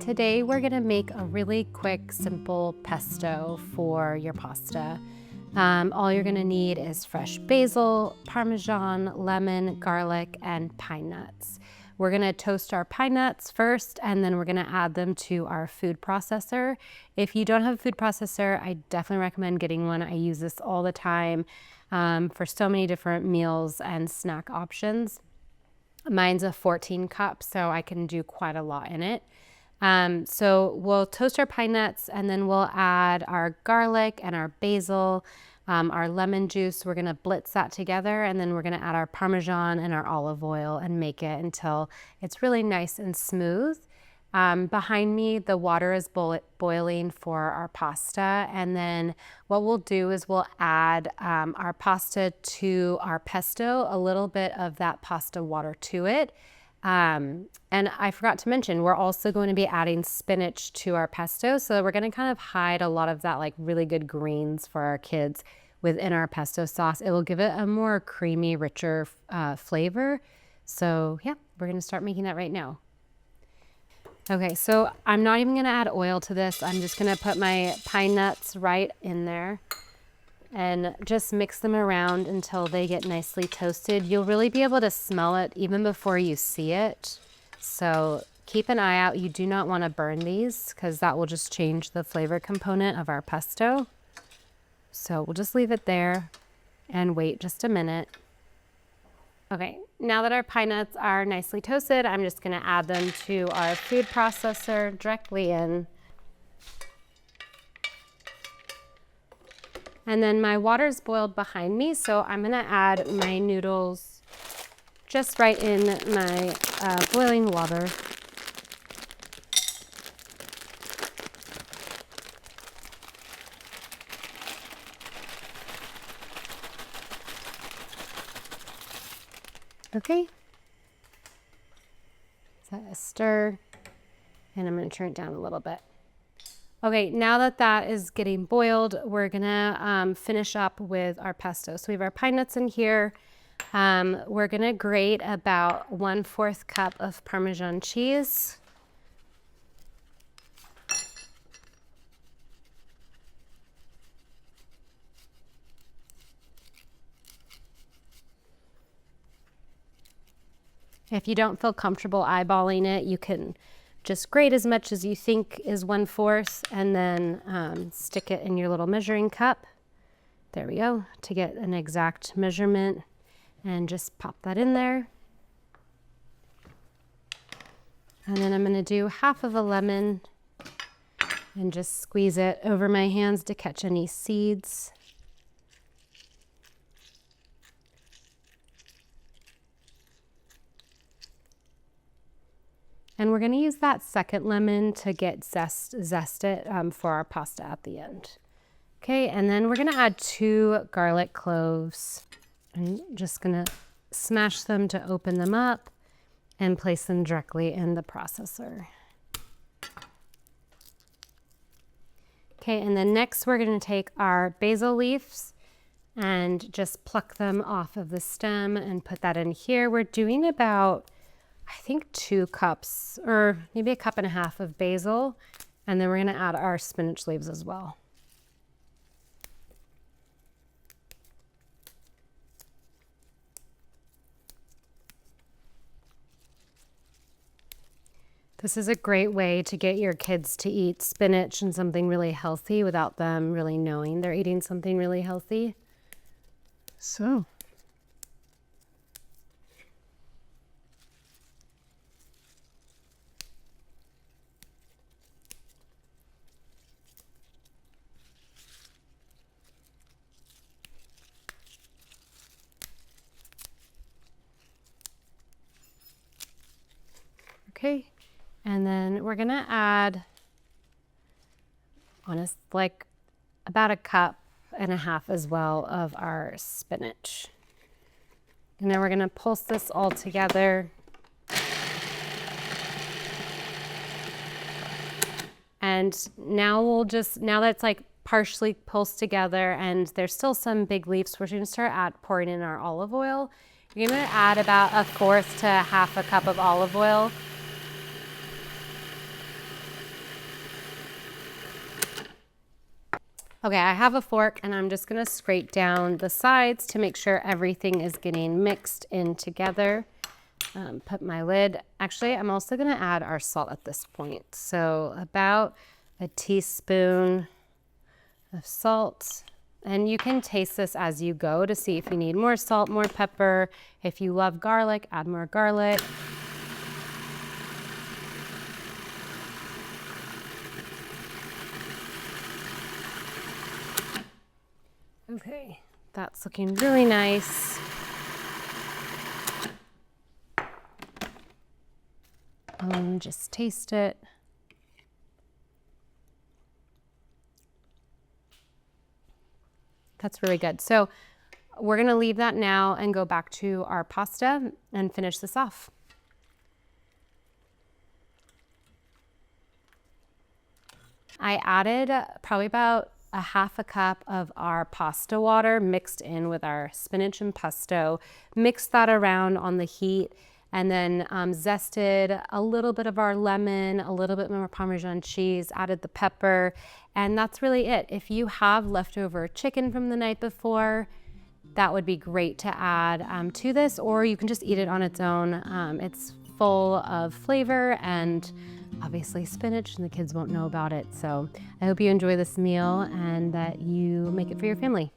today we're gonna make a really quick, simple pesto for your pasta. All you're gonna need is fresh basil, Parmesan, lemon, garlic, and pine nuts. We're gonna toast our pine nuts first, and then we're gonna add them to our food processor. If you don't have a food processor, I definitely recommend getting one. I use this all the time for so many different meals and snack options. Mine's a 14 cup, so I can do quite a lot in it. So we'll toast our pine nuts, and then we'll add our garlic and our basil, our lemon juice. We're gonna blitz that together, and then we're gonna add our Parmesan and our olive oil and make it until it's really nice and smooth. Behind me, the water is boiling for our pasta, and then what we'll do is we'll add our pasta to our pesto, a little bit of that pasta water to it. And I forgot to mention, we're also going to be adding spinach to our pesto, so we're going to kind of hide a lot of that like really good greens for our kids within our pesto sauce. It will give it a more creamy, richer flavor. So yeah, we're going to start making that right now. Okay, so I'm not even going to add oil to this. I'm just going to put my pine nuts right in there and just mix them around until they get nicely toasted. You'll really be able to smell it even before you see it. So keep an eye out. You do not want to burn these because that will just change the flavor component of our pesto. So we'll just leave it there and wait just a minute. Okay, now that our pine nuts are nicely toasted, I'm just going to add them to our food processor directly in. And then my water's boiled behind me, so I'm gonna add my noodles just right in my boiling water. Okay. So a stir, and I'm gonna turn it down a little bit. Okay, now that that is getting boiled, we're gonna finish up with our pesto. So we have our pine nuts in here. We're gonna grate about 1/4 cup of Parmesan cheese. If you don't feel comfortable eyeballing it, you can just grate as much as you think is 1/4 and then stick it in your little measuring cup. There we go, to get an exact measurement, and just pop that in there. And then I'm gonna do half of a lemon and just squeeze it over my hands to catch any seeds. And we're gonna use that second lemon to get zest it for our pasta at the end. Okay, and then we're gonna add 2 garlic cloves. I'm just gonna smash them to open them up and place them directly in the processor. Okay, and then next we're gonna take our basil leaves and just pluck them off of the stem and put that in here. We're doing about, I think, 2 cups or maybe 1.5 cups of basil, and then we're gonna add our spinach leaves as well. This is a great way to get your kids to eat spinach and something really healthy without them really knowing they're eating something really healthy. So. Okay, and then we're gonna add like about 1.5 cups as well of our spinach. And then we're gonna pulse this all together. And now now that it's like partially pulsed together and there's still some big leaves, we're gonna start pouring in our olive oil. You're gonna add about 1/4 to 1/2 cup of olive oil. Okay, I have a fork and I'm just gonna scrape down the sides to make sure everything is getting mixed in together. Put my lid, actually I'm also gonna add our salt at this point. So about a teaspoon of salt. And you can taste this as you go to see if you need more salt, more pepper. If you love garlic, add more garlic. Okay, that's looking really nice. Just taste it. That's really good. So we're gonna leave that now and go back to our pasta and finish this off. I added probably about a half a cup of our pasta water mixed in with our spinach and pesto, mixed that around on the heat, and then zested a little bit of our lemon, a little bit more Parmesan cheese, added the pepper, and that's really it. If you have leftover chicken from the night before, that would be great to add to this, or you can just eat it on its own. It's full of flavor and obviously spinach, and the kids won't know about it. So I hope you enjoy this meal and that you make it for your family.